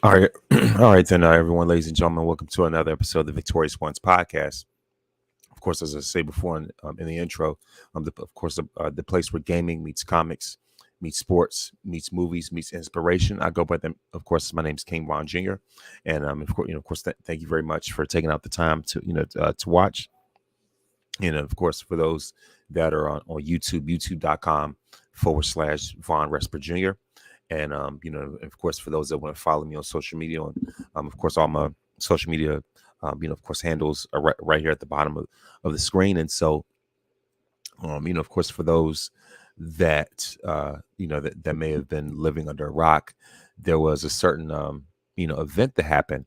All right, all right then, everyone, ladies and gentlemen, welcome to another episode of the Victorious Ones podcast. Of course, as I say before in the intro, the place where gaming meets comics, meets sports, meets movies, meets inspiration. I go by them. Of course, my name's King Von Jr. And thank you very much for taking out the time to watch. And of course, for those that are on YouTube, youtube.com/Von Resper Jr. And, of course, for those that want to follow me on social media, of course, all my social media, of course, handles are right here at the bottom of the screen. And so, of course, for those that, that may have been living under a rock, there was a certain, event that happened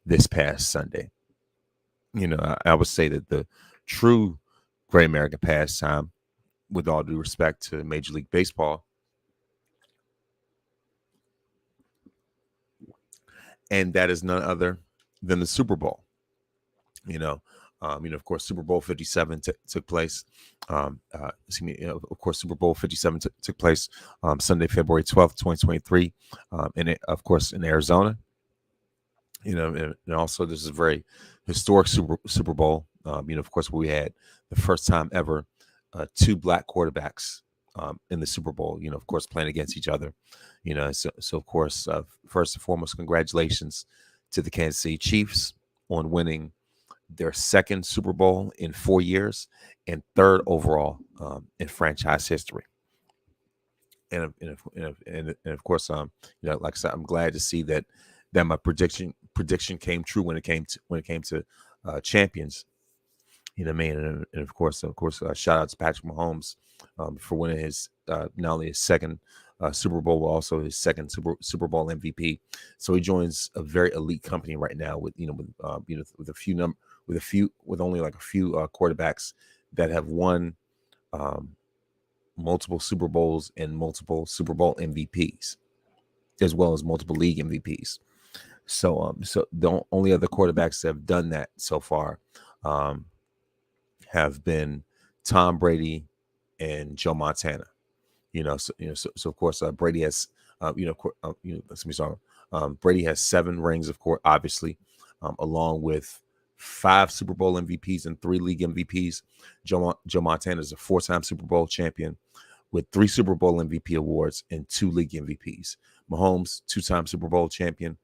this past Sunday. I would say that the true great American pastime, with all due respect to Major League Baseball, and that is none other than the Super Bowl. Of course, Super Bowl 57 took place. Of course, Super Bowl 57 took place Sunday, February 12th, 2023, of course, in Arizona. And also this is a very historic Super Bowl. Of course, we had the first time ever two black quarterbacks in the Super Bowl. Of course, playing against each other. So of course, first and foremost, congratulations to the Kansas City Chiefs on winning their second Super Bowl in 4 years and third overall in franchise history. And of course, like I said, I'm glad to see that my prediction came true when it came to champions. You know what I mean? And of course, shout out to Patrick Mahomes for winning his not only his second Super Bowl, but also his second Super Bowl MVP. So he joins a very elite company right now with only like a few quarterbacks that have won multiple Super Bowls and multiple Super Bowl MVPs, as well as multiple league MVPs. So the only other quarterbacks that have done that so far have been Tom Brady and Joe Montana. So of course Brady has Brady has 7 rings, of course, obviously, along with 5 Super Bowl MVPs and 3 league MVPs. Joe Montana is a 4-time Super Bowl champion with 3 Super Bowl MVP awards and 2 league MVPs. Mahomes, 2-time Super Bowl champion,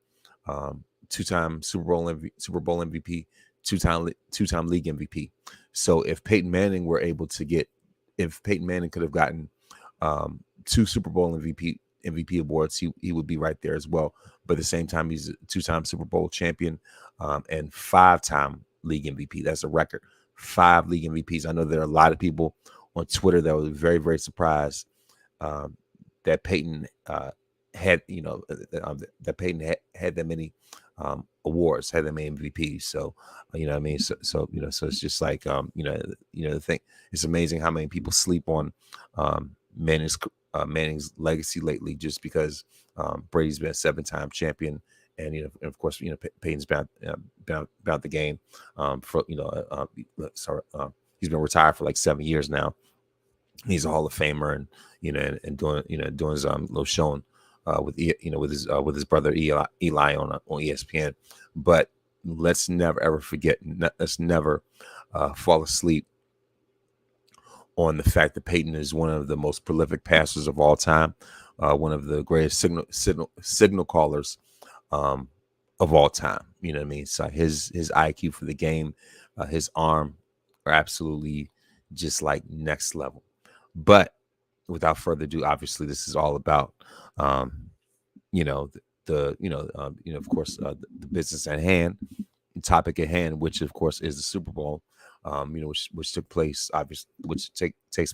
2-time Super Bowl MVP, 2-time league MVP. So if Peyton Manning could have gotten 2 Super Bowl MVP awards, he would be right there as well. But at the same time, he's a 2-time Super Bowl champion and 5-time league MVP. That's a record. 5 league MVPs. I know there are a lot of people on Twitter that were very, very surprised that Peyton had that many awards, had that many MVPs. So what I mean. So it's just like the thing. It's amazing how many people sleep on Manning's legacy lately, just because Brady's been a 7-time champion, and and of course Peyton's been about the game he's been retired for like 7 years now. He's a Hall of Famer, and doing his little showing with his brother Eli on ESPN. But let's never ever forget. Let's never fall asleep on the fact that Peyton is one of the most prolific passers of all time, one of the greatest signal callers of all time. You know what I mean? So his IQ for the game, his arm, are absolutely just like next level. But without further ado, obviously this is all about of course the business at hand, the topic at hand, which of course is the Super Bowl. Which took place, obviously, takes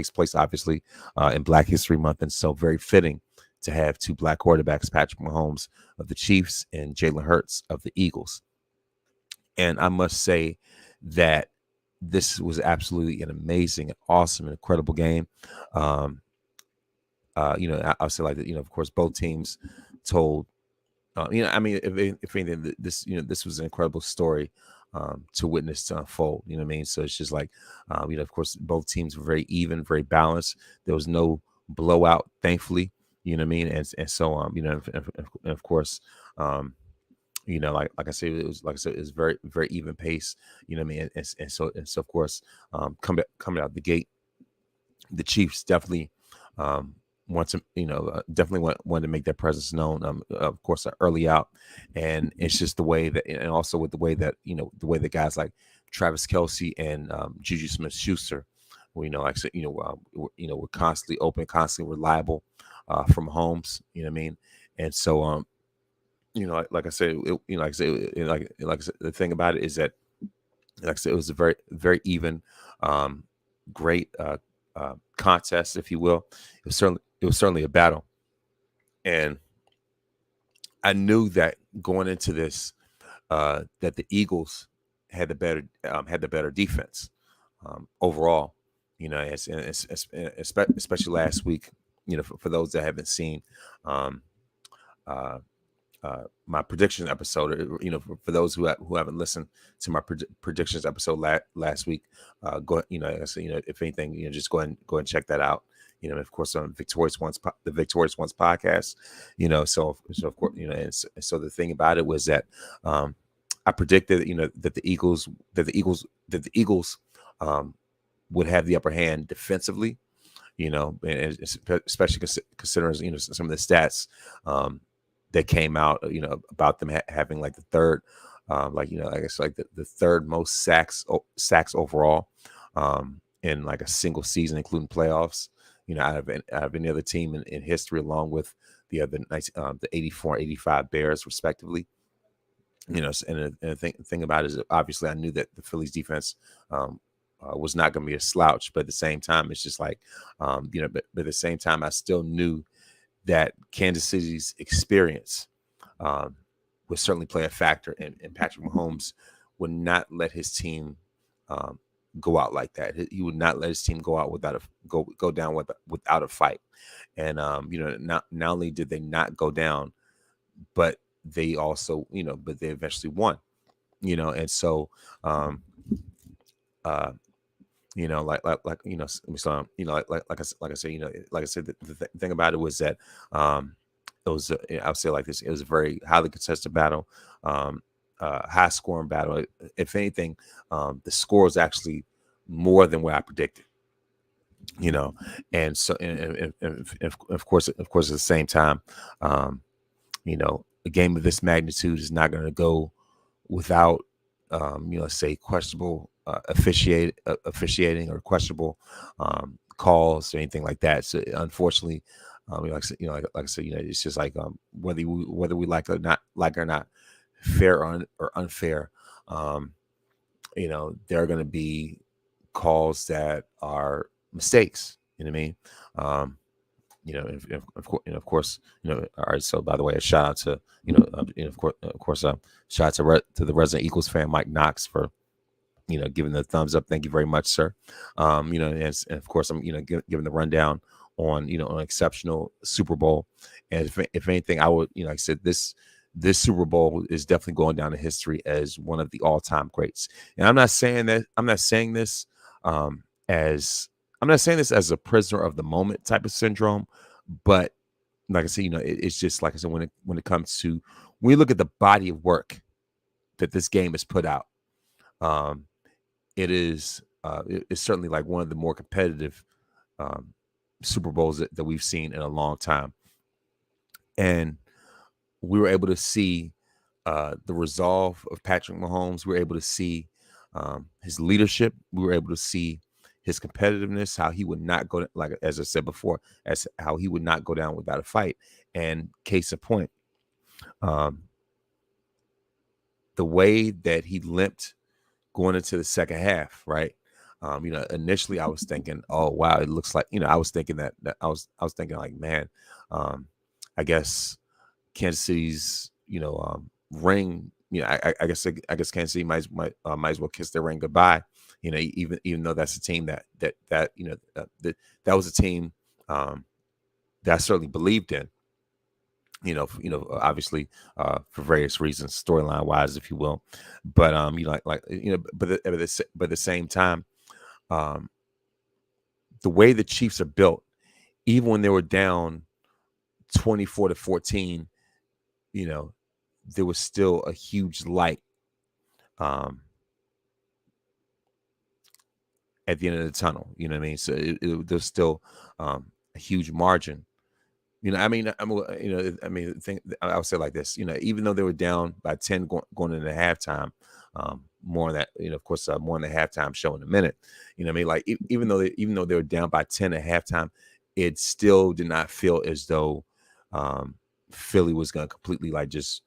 place obviously in Black History Month, and so very fitting to have 2 black quarterbacks, Patrick Mahomes of the Chiefs and Jalen Hurts of the Eagles. And I must say that this was absolutely an amazing, awesome, and incredible game. I'll say like that. Of course, both teams told. If anything, this was an incredible story to witness to unfold. You know what I mean? So it's just like, of course, both teams were very even, very balanced. There was no blowout, thankfully. You know what I mean? And so and of course, um, like I said, it was like I said, it was very very even pace. You know what I mean? And so of course, coming out the gate, the Chiefs definitely want to, definitely wanted to make their presence known. Of course, early out, and it's just the way that, and also with the way that, the way that guys like Travis Kelsey and Juju Smith-Schuster, like I said, we're constantly open, constantly reliable from Holmes. You know what I mean? And so, like I said, like I said, like I said, the thing about it is that, like I said, it was a very, very even, great contest, if you will. It was certainly a battle, and I knew that going into this, that the Eagles had the better defense overall. Especially last week. For those that haven't seen. Um, uh, my prediction episode. For those who haven't listened to my predictions episode last week, go. I said, if anything, just go and check that out. Of course, on the Victorious Ones podcast. So of course, and so the thing about it was that I predicted, that the Eagles um, would have the upper hand defensively. And especially considering, some of the stats that came out, about them having like the third, I guess like the third most sacks overall in like a single season, including playoffs. Out of any other team in history, along with the 84, 85 Bears, respectively. And the thing about it is that obviously I knew that the Phillies defense was not going to be a slouch, but at the same time, it's just like, but at the same time, I still knew that Kansas City's experience um, would certainly play a factor, and Patrick Mahomes would not let his team um, go out like that. He would not let his team go out go down without a fight. And not only did they not go down, but they also, but they eventually won. And so um, uh, so, like I said, like I said, the thing about it was that it was, I would say like this, it was a very highly contested battle, high scoring battle. If anything, the score was actually more than what I predicted. And so, and of course, at the same time, um, a game of this magnitude is not going to go without, say questionable officiating or questionable calls or anything like that. So unfortunately, like I said, like I said, it's just like whether we like or not, fair or unfair, um, there are going to be calls that are mistakes. You know what I mean? Of course, all right. So, by the way, a shout out to, shout out to the resident Eagles fan, Mike Knox, for, giving the thumbs up. Thank you very much, sir. And of course, I'm, giving the rundown on, on exceptional Super Bowl. And if anything, I would, like I said, this Super Bowl is definitely going down in history as one of the all-time greats. And I'm not saying this as I'm not saying this as a prisoner of the moment type of syndrome, but like I said, it's just like I said, when it comes to, when we look at the body of work that this game has put out, um, it's certainly like one of the more competitive um, Super Bowls that we've seen in a long time. And we were able to see the resolve of Patrick Mahomes. We were able to see his leadership. We were able to see his competitiveness, how he would not go, like as I said before, as how he would not go down without a fight. And case in point, um, the way that he limped going into the second half, right? Initially I was thinking, oh wow, it looks like, I was thinking that I was thinking like, man, I guess Kansas City's, ring, I guess Kansas City might as well kiss their ring goodbye. Even though that's a team that was a team that I certainly believed in. Obviously for various reasons, storyline wise, if you will. But but at the same time, um, the way the Chiefs are built, even when they were down 24-14, you know, there was still a huge light at the end of the tunnel. You know what I mean? So there's still a huge margin. You know, I mean, I would say like this. You know, even though they were down by 10 going into halftime, more on that. You know, of course, more on the halftime show in a minute. You know, what I mean, like even though they were down by 10 at halftime, it still did not feel as though Philly was going to completely like just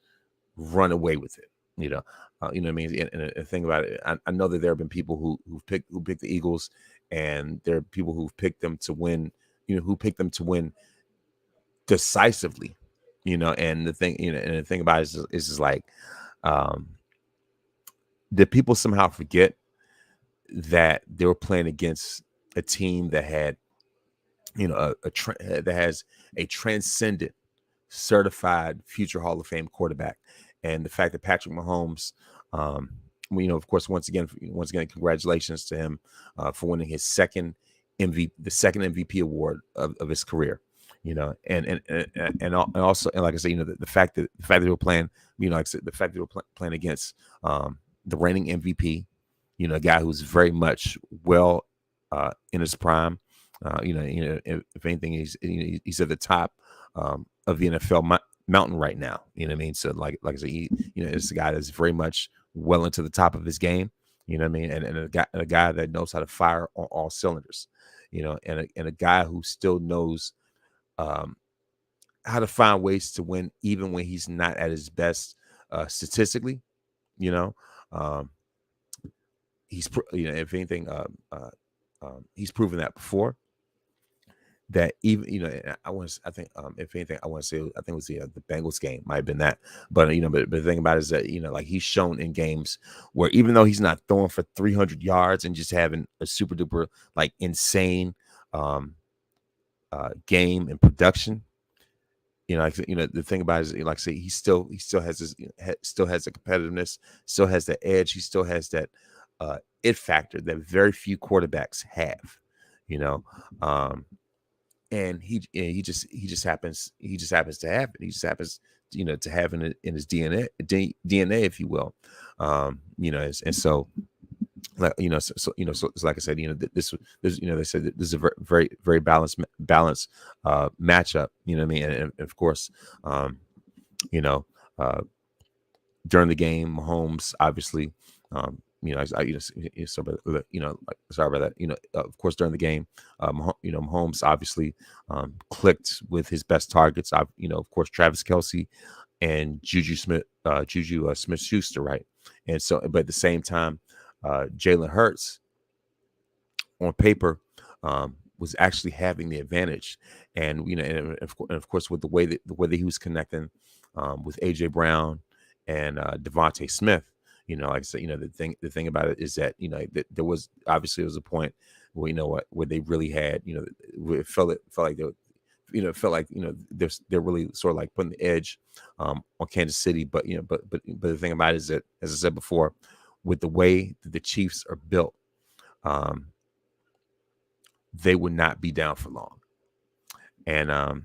run away with it. You know what I mean. And the thing about it, I know that there have been people who picked the Eagles, and there are people who've picked them to win. You know, who picked them to win decisively. You know, and the thing about it is just like, did people somehow forget that they were playing against a team that had, you know, that has a transcendent, certified future Hall of Fame quarterback, and the fact that Patrick Mahomes, you know, of course, once again, congratulations to him for winning his second MVP award of his career. You know, and also, and like I said, you know, the fact that they were playing, you know, like I said, the fact that they were playing against the reigning MVP, you know, a guy who's very much in his prime. You know, if anything, he's at the top of the NFL mountain right now. You know what I mean? So like I said, you know, it's a guy that's very much well into the top of his game. You know what I mean? And a guy that knows how to fire on all cylinders. You know, and a guy who still knows how to find ways to win, even when he's not at his best statistically. You know, you know, if anything, he's proven that before. That even, you know, I think if anything, I want to say, I think it was the Bengals game, might have been that, but you know, but the thing about it is that, you know, like he's shown in games where even though he's not throwing for 300 yards and just having a super duper like insane game and production, you know, like, you know, the thing about it is, like I say, he still has this, you know, still has the competitiveness, still has the edge, he still has that it factor that very few quarterbacks have, you know. And he just happens to have it. He just happens, you know, to have it in his DNA, if you will. You know, and so, like, you know, so you know, so it's like I said, you know, this, you know, they said that this is a very balanced matchup. You know what I mean? And of course, you know, during the game, Mahomes obviously, you know, sorry about that. You know, of course, during the game, you know, Mahomes obviously clicked with his best targets. You know, of course, Travis Kelce and Juju Smith-Schuster, right? And so, but at the same time, Jalen Hurts on paper was actually having the advantage, and you know, and of course, with the way that he was connecting with AJ Brown and Devontae Smith. You know, like I said, you know, the thing about it is that, you know, that there was obviously a point where, you know, where they really had, you know, it felt like they were, you know, it felt like, you know, they're really sort of like putting the edge on Kansas City. But, you know, but the thing about it is that, as I said before, with the way that the Chiefs are built, they would not be down for long. And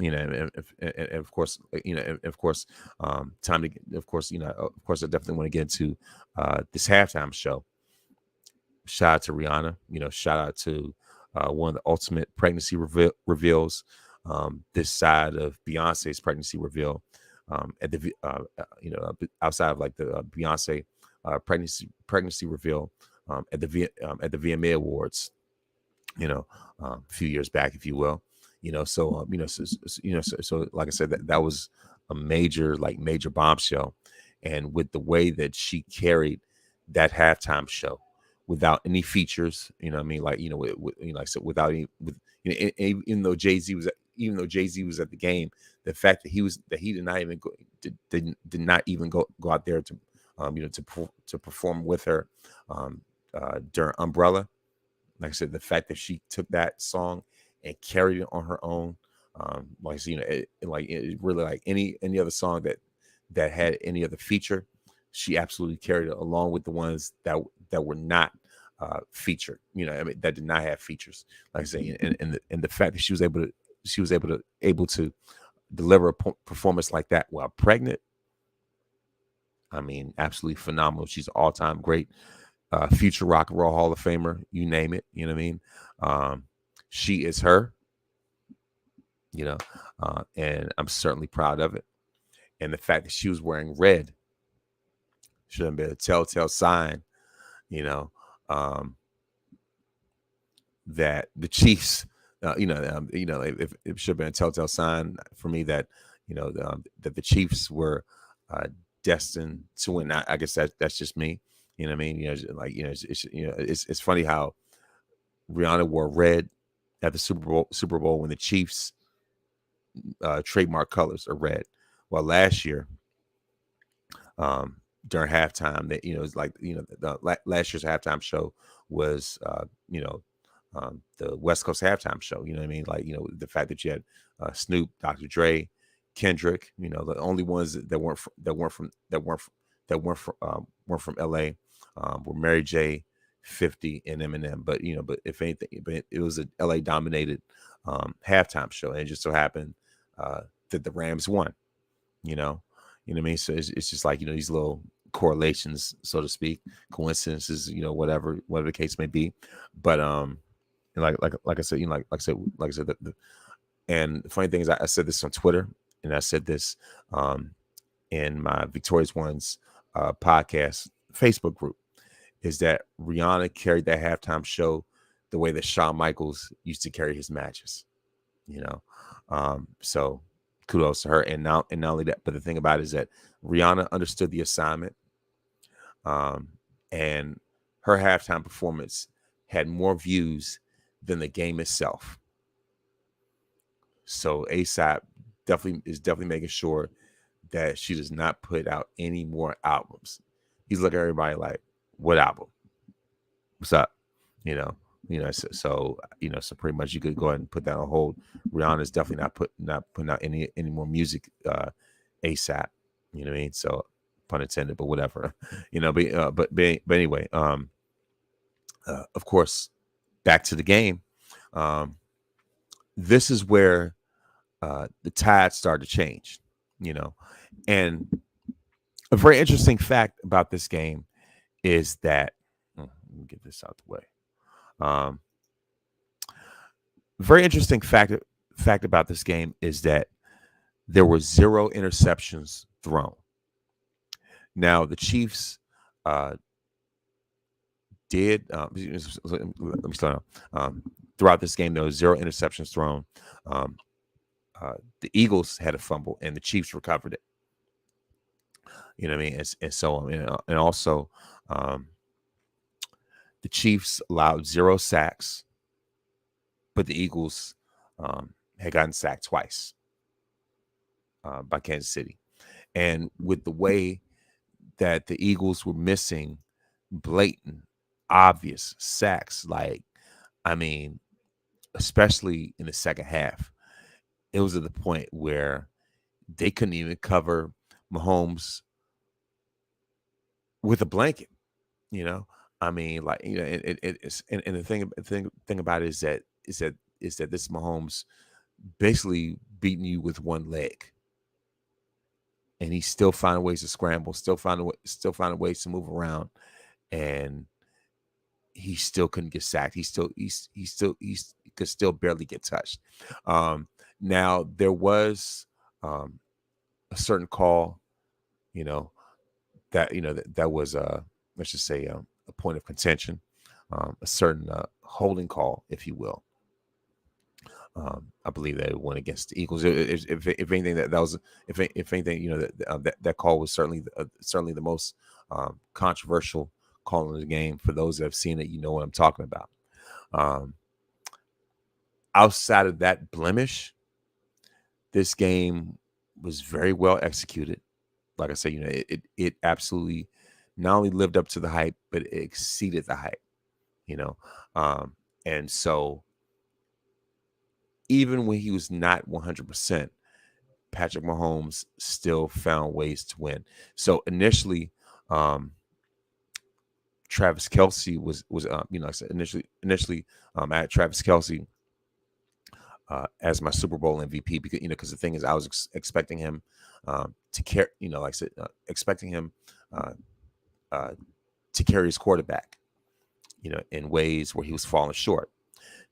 you know, and of course, you know, and of course, time to, of course, you know, of course, I definitely want to get into this halftime show. Shout out to Rihanna, you know, shout out to one of the ultimate pregnancy reveals, this side of Beyonce's pregnancy reveal, at the you know, outside of like the Beyonce pregnancy reveal at the VMA Awards, you know, a few years back, if you will. You know, so you know, so like I said, that was a major bombshell, and with the way that she carried that halftime show without any features, you know what I mean, like, you know, you know, like I said, without any, with, you know, even though Jay-Z was at the game, the fact that he did not even go did not even go out there to you know, to perform with her during Umbrella. Like I said, the fact that she took that song and carried it on her own, like, you know, it really, like any other song that had any other feature, she absolutely carried it, along with the ones that were not featured. You know, I mean, that did not have features. Like I say, and the fact that she was able to deliver a performance like that while pregnant, I mean, absolutely phenomenal. She's an all-time great, future rock and roll Hall of Famer. You name it. You know what I mean? She is her. You know, and I'm certainly proud of it. And the fact that she was wearing red should have been a telltale sign. You know, um, that the Chiefs, it should have been a telltale sign for me that, that the Chiefs were uh, destined to win. I guess that's just me. You know what I mean? It's funny how Rihanna wore red at the Super Bowl when the Chiefs trademark colors are red. Well, last year, during halftime, that it's like last year's halftime show was the West Coast halftime show. You know what I mean? Like the fact that you had Snoop, Dr. Dre, Kendrick. The only ones that weren't from L.A. Were Mary J, 50, and Eminem. But if anything, it was a L.A. dominated halftime show, and it just so happened that the Rams won. You know what I mean? So it's just like these little correlations, so to speak, coincidences. Whatever the case may be, but and like I said, and the funny thing is, I said this on Twitter, and I said this in my Victorious Ones podcast Facebook group, is that Rihanna carried that halftime show the way that Shawn Michaels used to carry his matches. So kudos to her, and not only that, but the thing about it is that Rihanna understood the assignment, and her halftime performance had more views than the game itself. So ASAP definitely making sure that she does not put out any more albums. He's looking at everybody like, what album? What's up? So pretty much you could go ahead and put that on hold. Rihanna's definitely not putting out any more music ASAP. You know what I mean? So pun intended, but whatever. But anyway, of course, back to the game. This is where the tide started to change. And a very interesting fact about this game is that let me get this out the way. Very interesting fact about this game is that there were 0 interceptions thrown. Now the Chiefs did. Let me slow down. Throughout this game, there was 0 interceptions thrown. The Eagles had a fumble, and the Chiefs recovered it. You know what I mean? And so on. And also, the Chiefs allowed 0 sacks, but the Eagles had gotten sacked twice by Kansas City. And with the way that the Eagles were missing blatant, obvious sacks, especially in the second half, it was at the point where they couldn't even cover Mahomes with a blanket. And the thing about it is that this Mahomes basically beating you with one leg, and he's still finding ways to scramble, still finding ways to move around, and he still couldn't get sacked. He could still barely get touched. Now there was a certain call, that was let's just say a point of contention, a certain holding call, if you will. I believe that it went against the Eagles. If anything, that call was certainly the most controversial call in the game. For those that have seen it, you know what I'm talking about. Outside of that blemish, this game was very well executed. Like I said, it absolutely not only lived up to the hype, but it exceeded the hype. And so even when he was not 100%, Patrick Mahomes still found ways to win. So initially, Travis Kelce was I said initially, I had Travis Kelce as my Super Bowl MVP, because because the thing is, I was expecting him to carry, like I said, expecting him uh, uh, to carry his quarterback, in ways where he was falling short.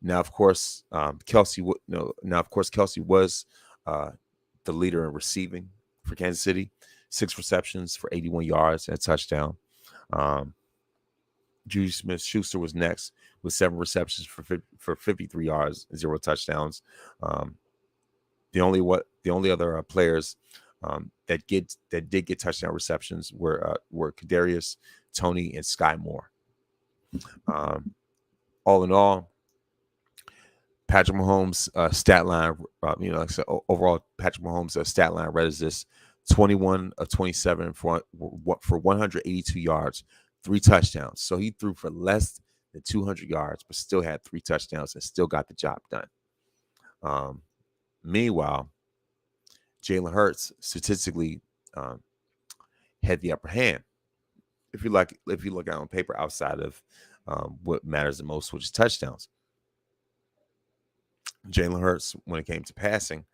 Now, of course, Kelsey was uh, the leader in receiving for Kansas City, 6 receptions for 81 yards and a touchdown. Um, Juju Smith-Schuster was next with 7 receptions for 53 yards and 0 touchdowns. Um, the only other players that did get touchdown receptions were Kadarius Toney and Sky Moore. All in all, Patrick Mahomes' stat line, like I said, overall, Patrick Mahomes' stat line read as this: 21 of 27 for 182 yards, 3 touchdowns. So he threw for less than 200 yards, but still had 3 touchdowns and still got the job done. Meanwhile, Jalen Hurts statistically had the upper hand. If you look out on paper, outside of what matters the most, which is touchdowns. Jalen Hurts, when it came to passing,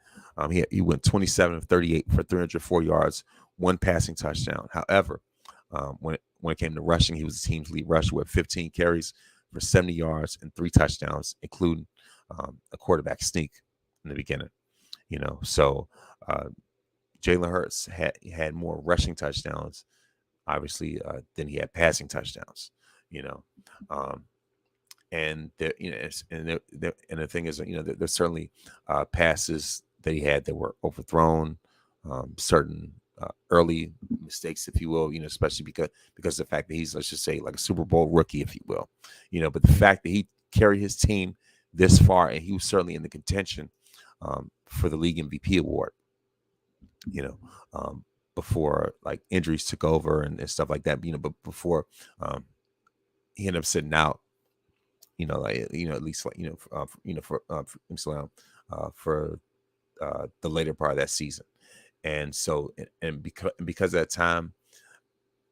he went 27 of 38 for 304 yards, 1 passing touchdown. However, when it came to rushing, he was the team's lead rusher with 15 carries for 70 yards and 3 touchdowns, including a quarterback sneak in the beginning. So Jalen Hurts had more rushing touchdowns, obviously, than he had passing touchdowns. And and the thing is, there's certainly passes that he had that were overthrown, certain early mistakes, if you will, especially because of the fact that he's, let's just say, like a Super Bowl rookie, if you will, but the fact that he carried his team this far, and he was certainly in the contention for the league MVP award, before like injuries took over and stuff like that, but before he ended up sitting out, at least for the later part of that season. And so, and because of that time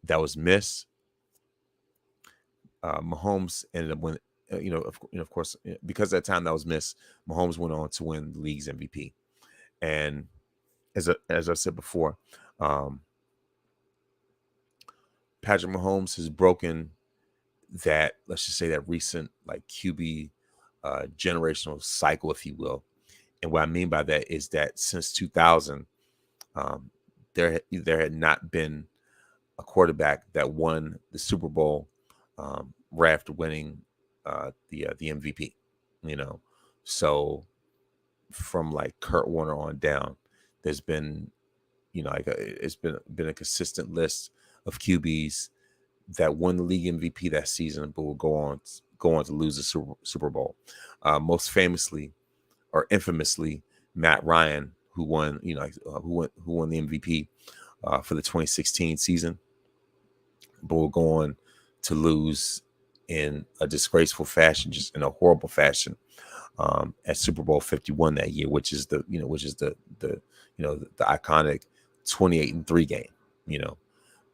that was missed, Mahomes ended up winning. Of course, because of that time that was missed, Mahomes went on to win the league's MVP. And as I said before, Patrick Mahomes has broken that, let's just say, that recent like QB generational cycle, if you will. And what I mean by that is that since 2000, there had not been a quarterback that won the Super Bowl right after winning the MVP. So from like Kurt Warner on down, there's been it's been a consistent list of QBs that won the league MVP that season, but will go on to lose the Super Bowl. Most famously or infamously, Matt Ryan, who won the MVP for the 2016 season, but will go on to lose in a disgraceful fashion, just in a horrible fashion, at Super Bowl 51 that year, which is the iconic 28-3 game.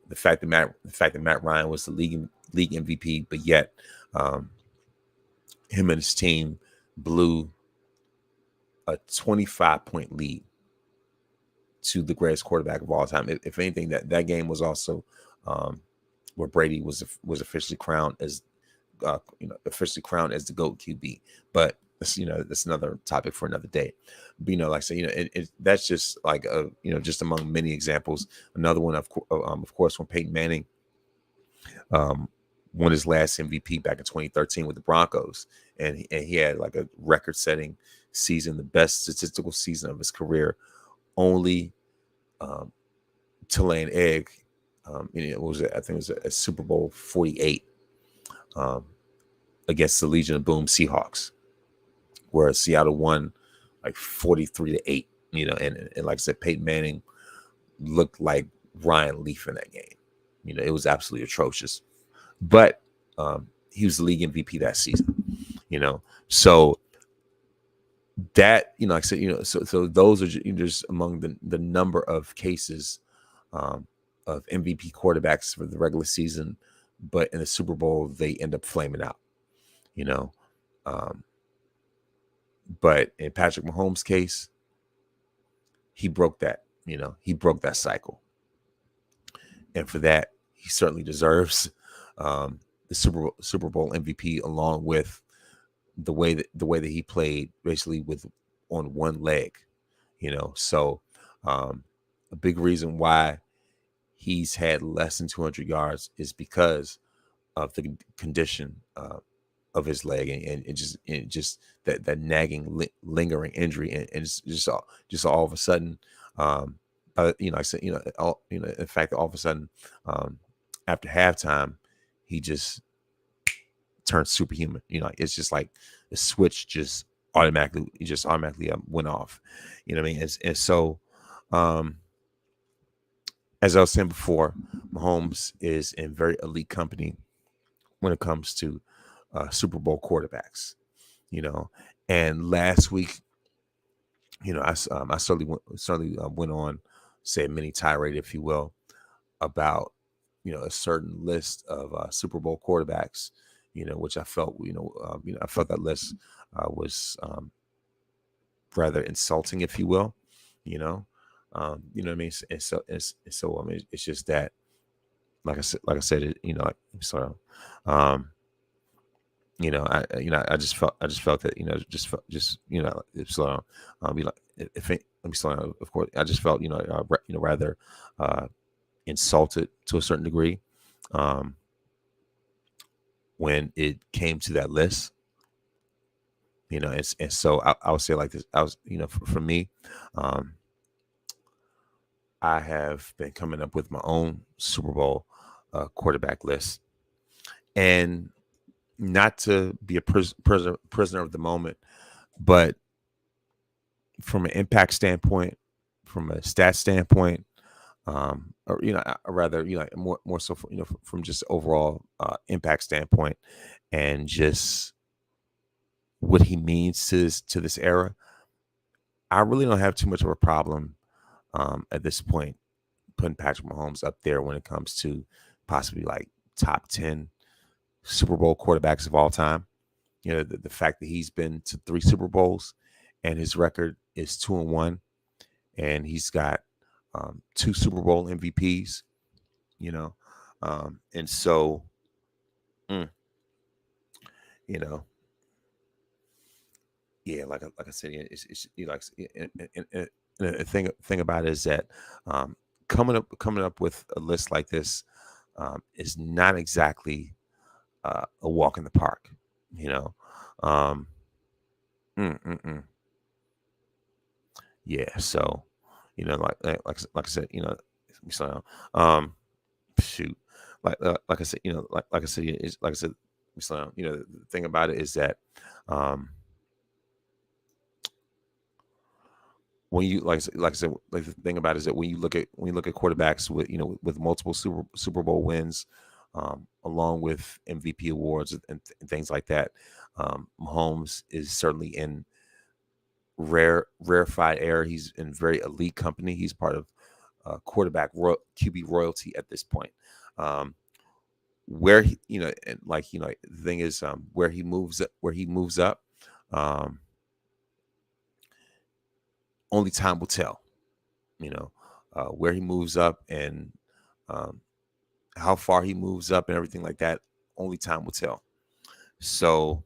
The fact that Matt Ryan was the league MVP, but yet him and his team blew a 25-point lead to the greatest quarterback of all time. If anything, that game was also where Brady was officially crowned as the GOAT QB. But that's another topic for another day. But like I say, that's just like just among many examples. Another one, of course, when Peyton Manning won his last MVP back in 2013 with the Broncos, and he had like a record-setting season, the best statistical season of his career, only to lay an egg. I think it was a Super Bowl 48 against the Legion of Boom Seahawks, where Seattle won like 43-8. And like I said, Peyton Manning looked like Ryan Leaf in that game. It was absolutely atrocious. But he was the league MVP that season. So that, like I said, so those are just among the number of cases of MVP quarterbacks for the regular season, but in the Super Bowl they end up flaming out. But in Patrick Mahomes' case, he broke that. He broke that cycle, and for that, he certainly deserves the Super Bowl MVP, along with the way that he played, basically with on one leg. So a big reason why he's had less than 200 yards is because of the condition of his leg, and it just that nagging lingering injury, and it's just all of a sudden, I said, in fact, all of a sudden, after halftime, he just turned superhuman. It's just like the switch just automatically went off. You know what I mean? And so, um, as I was saying before, Mahomes is in very elite company when it comes to Super Bowl quarterbacks. You know, and last week, I certainly went on, say, a mini tirade, if you will, about a certain list of Super Bowl quarterbacks, which I felt I felt that list was rather insulting, if you will, you know what I mean. And so I mean, it's just that, like I said, sort of, I just felt that, it's if it, let me slow down. Of course, I just felt, rather insulted to a certain degree, um, when it came to that list. And so I would say like this. I was, for me, um, I have been coming up with my own Super Bowl quarterback list, and not to be a prisoner of the moment, but from an impact standpoint, from a stat standpoint, or rather, more so, from just overall impact standpoint, and just what he means to this era. I really don't have too much of a problem at this point putting Patrick Mahomes up there when it comes to possibly like top 10 Super Bowl quarterbacks of all time. The fact that he's been to 3 Super Bowls, and his record is 2-1, and he's got 2 Super Bowl MVPs, and so, mm, you know, yeah, like I said, yeah, it's and the thing about it is that, um, coming up with a list like this is not exactly a walk in the park, you know. Um, mm, mm, mm. Yeah, so, like I said, so, shoot, like I said, like I said, it's like I said, so, the thing about it is that, um, when you like I said, like the thing about it is that when you look at quarterbacks with with multiple Super Bowl wins, along with MVP awards and things like that, Mahomes is certainly in rarefied air. He's in very elite company. He's part of QB royalty at this point. Um, where he, and like the thing is, where he moves up, um, only time will tell. Where he moves up, and um, how far he moves up and everything like that, only time will tell. So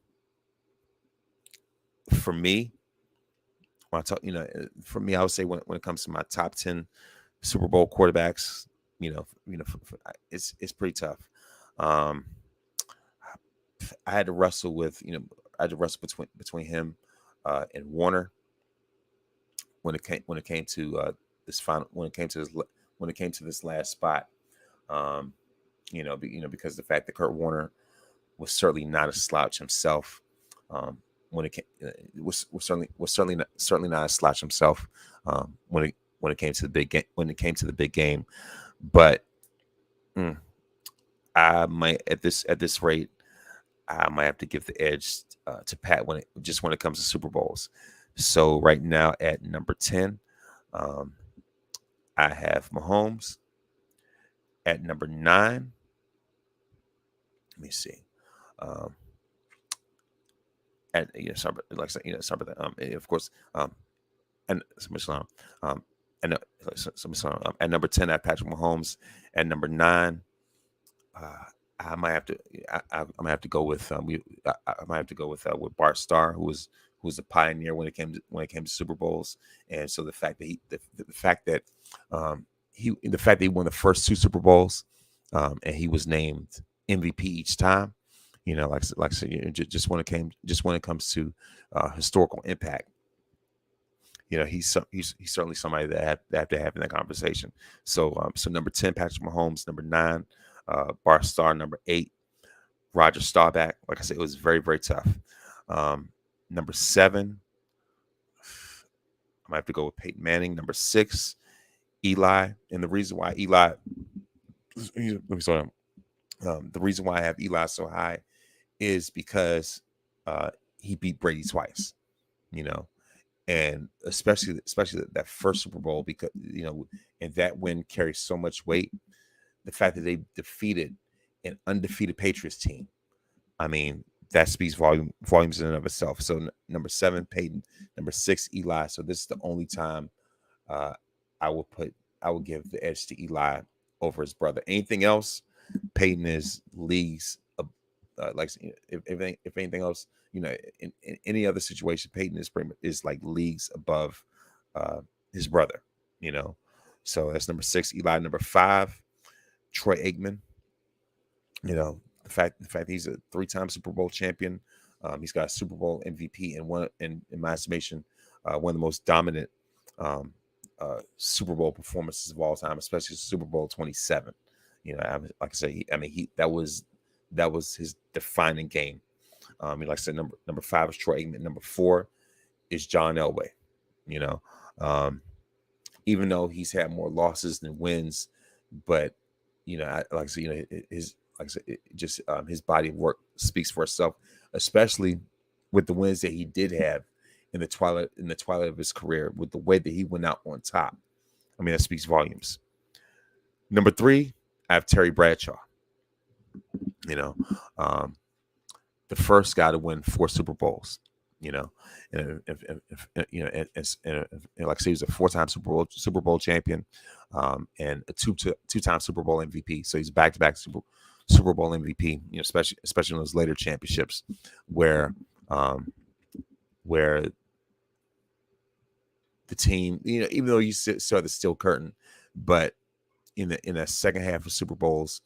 for me, when I talk, for me, I would say when it comes to my top 10 Super Bowl quarterbacks, it's pretty tough. Um, I had to wrestle with, I had to wrestle between him and Warner when it came to this final when it came to this last spot. Um, because the fact that Kurt Warner was certainly not a slouch himself. When it came, was certainly not a slouch himself, when it came to the big game. When it came to the big game, but mm, I might at this rate, I might have to give the edge to Pat when it comes to Super Bowls. So right now at number 10, um, I have Mahomes. At number 9, let me see. Um, and sorry, like I said, sorry about that. And of course, and somebody slow down. And somebody slow down. At number 10, I have Patrick Mahomes. At number 9, uh, I might have to. I'm gonna have to go with I might have to go with Bart Starr, who was a pioneer when it came to Super Bowls, and so the fact that the fact that the fact that he won the first 2 Super Bowls, and he was named MVP each time, like I said, just when it comes to historical impact, he's certainly somebody that have to have in that conversation. So number 10, Patrick Mahomes. Number 9, Bart Starr. Number 8, Roger Staubach. Like I said, it was very, very tough. Number 7, I might have to go with Peyton Manning. Number 6, Eli. And the reason why Eli, let me slow down. The reason why I have Eli so high is because he beat Brady twice, and especially that first Super Bowl, because and that win carries so much weight. The fact that they defeated an undefeated Patriots team, I mean, that speaks volumes in and of itself. So number 7, Peyton. Number 6, Eli. So this is the only time uh, I will give the edge to Eli over his brother. Anything else, Peyton is leagues. Like if anything else, in any other situation, Peyton is like leagues above his brother. So that's number 6, Eli. Number 5, Troy Aikman. The fact he's a 3-time Super Bowl champion. He's got a Super Bowl MVP and one, in my estimation, one of the most dominant Super Bowl performances of all time, especially Super Bowl 27. Like I said, that was his defining game. Like I said, number 5 is Troy Aikman. Number 4 is John Elway. Even though he's had more losses than wins, but like I said, his body of work speaks for itself, especially with the wins that he did have in the twilight of his career, with the way that he went out on top. I mean, that speaks volumes. Number 3, I have Terry Bradshaw. The first guy to win 4 Super Bowls. And like I said, he was a 4-time Super Bowl champion, and a two-time Super Bowl MVP. So he's back-to-back Super Bowl MVP. Especially in those later championships, where the team, even though you saw the steel curtain, but in the second half of Super Bowls,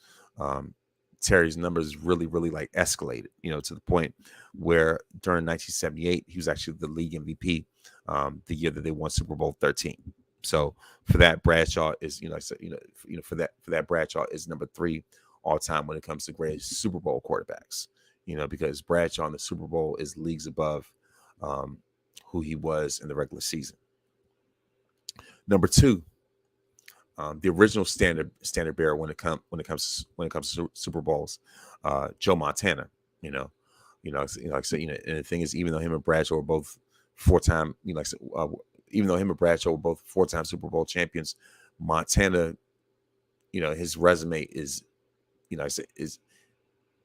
Terry's numbers really, really like escalated, to the point where during 1978, he was actually the league MVP the year that they won Super Bowl 13. So for that, Bradshaw is, for that Bradshaw is number 3 all time when it comes to greatest Super Bowl quarterbacks, because Bradshaw in the Super Bowl is leagues above who he was in the regular season. Number 2, the original standard bearer when it comes to Super Bowls, Joe Montana. Like I said, and the thing is, even though him and Bradshaw were both 4-time, even though him and Bradshaw were both 4-time Super Bowl champions, Montana, his resume is,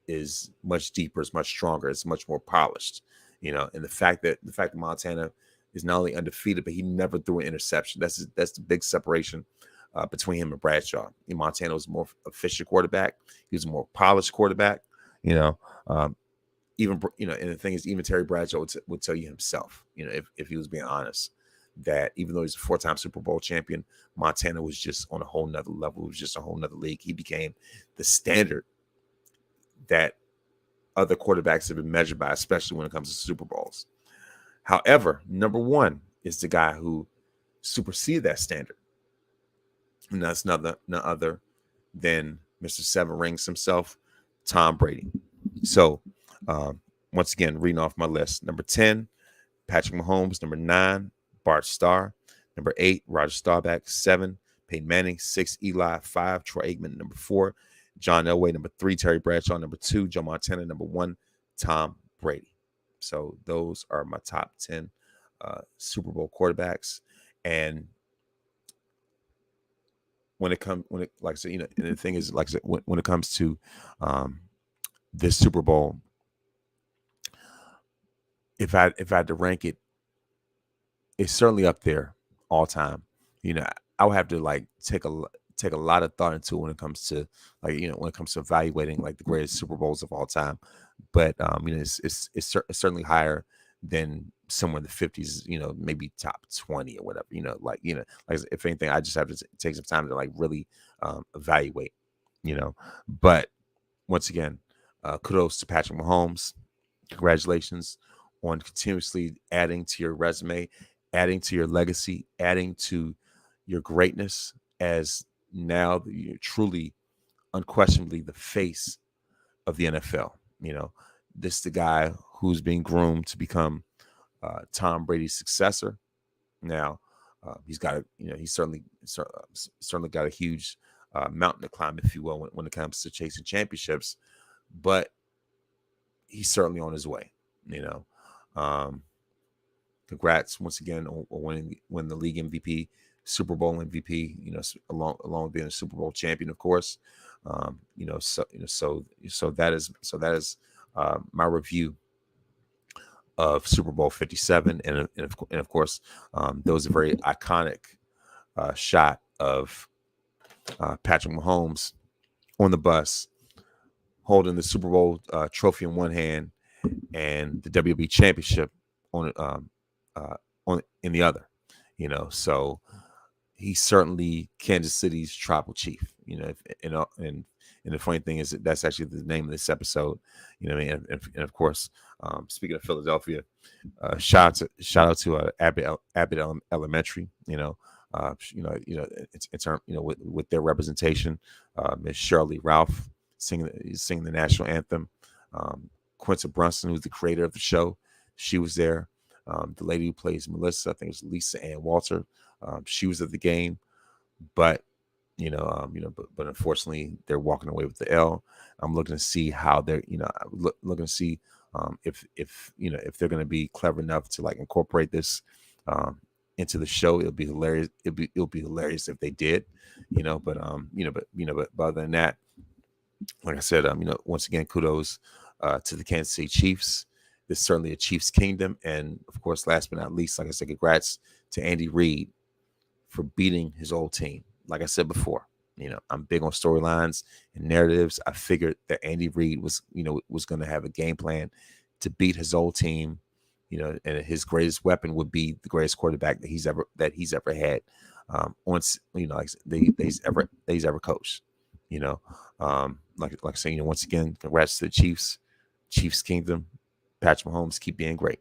is much deeper, it's much stronger, it's much more polished. And the fact that Montana is not only undefeated, but he never threw an interception. That's the big separation between him and Bradshaw. Montana was a more efficient quarterback. He was a more polished quarterback. And the thing is, even Terry Bradshaw would tell you himself, if he was being honest, that even though he's a 4-time Super Bowl champion, Montana was just on a whole nother level. It was just a whole nother league. He became the standard that other quarterbacks have been measured by, especially when it comes to Super Bowls. However, number 1 is the guy who superseded that standard. And that's none other than Mr. 7 Rings himself, Tom Brady. So, once again, reading off my list. Number 10, Patrick Mahomes. Number 9, Bart Starr. Number 8, Roger Staubach. 7, Peyton Manning. 6, Eli. 5, Troy Aikman. Number 4, John Elway. Number 3, Terry Bradshaw. Number 2, Joe Montana. Number 1, Tom Brady. So those are my top 10 Super Bowl quarterbacks. And when it like I said, and the thing is, like I said, when it comes to this Super Bowl, if I had to rank it, it's certainly up there all time. You know, I would have to like take a lot of thought into it when it comes to like, you know, when it comes to evaluating like the greatest Super Bowls of all time. But you know, it's certainly higher than somewhere in the 50s, you know, maybe top 20 or whatever, you know, like, you know, like if anything, I just have to take some time to like really evaluate, you know. But once again, kudos to Patrick Mahomes. Congratulations on continuously adding to your resume, adding to your legacy, adding to your greatness as now you're truly, unquestionably the face of the NFL. You know, this is the guy who's being groomed to become Tom Brady's successor. Now, he's got a, you know, he's certainly got a huge mountain to climb, if you will, when it comes to chasing championships. But he's certainly on his way. You know, um, congrats once again on winning the league MVP, Super Bowl MVP. You know, along with being a Super Bowl champion, of course. You know, so that is my review of Super Bowl 57, and of course, there was a very iconic shot of Patrick Mahomes on the bus holding the Super Bowl trophy in one hand and the WWE Championship on in the other. You know, so he's certainly Kansas City's tribal chief. You know, and the funny thing is that that's actually the name of this episode. You know, what I mean, and of course, speaking of Philadelphia, shout out to Abbott Elementary. You know, in term, you know, with their representation, Miss Shirley Ralph singing the national anthem. Quinta Brunson, who's the creator of the show, she was there. The lady who plays Melissa, I think it was Lisa Ann Walter. She was at the game, but but unfortunately, they're walking away with the L. I'm looking to see how they're, looking to see if they're going to be clever enough to like incorporate this into the show. It'll be hilarious. It'll be hilarious if they did, but other than that, like I said, once again, kudos to the Kansas City Chiefs. This is certainly a Chiefs kingdom, and of course, last but not least, like I said, congrats to Andy Reid for beating his old team. Like I said before, I'm big on storylines and narratives. I figured that Andy Reid was going to have a game plan to beat his old team, and his greatest weapon would be the greatest quarterback that he's ever had, he's ever coached. Like I say, once again, congrats to the Chiefs Kingdom. Patrick Mahomes, keep being great.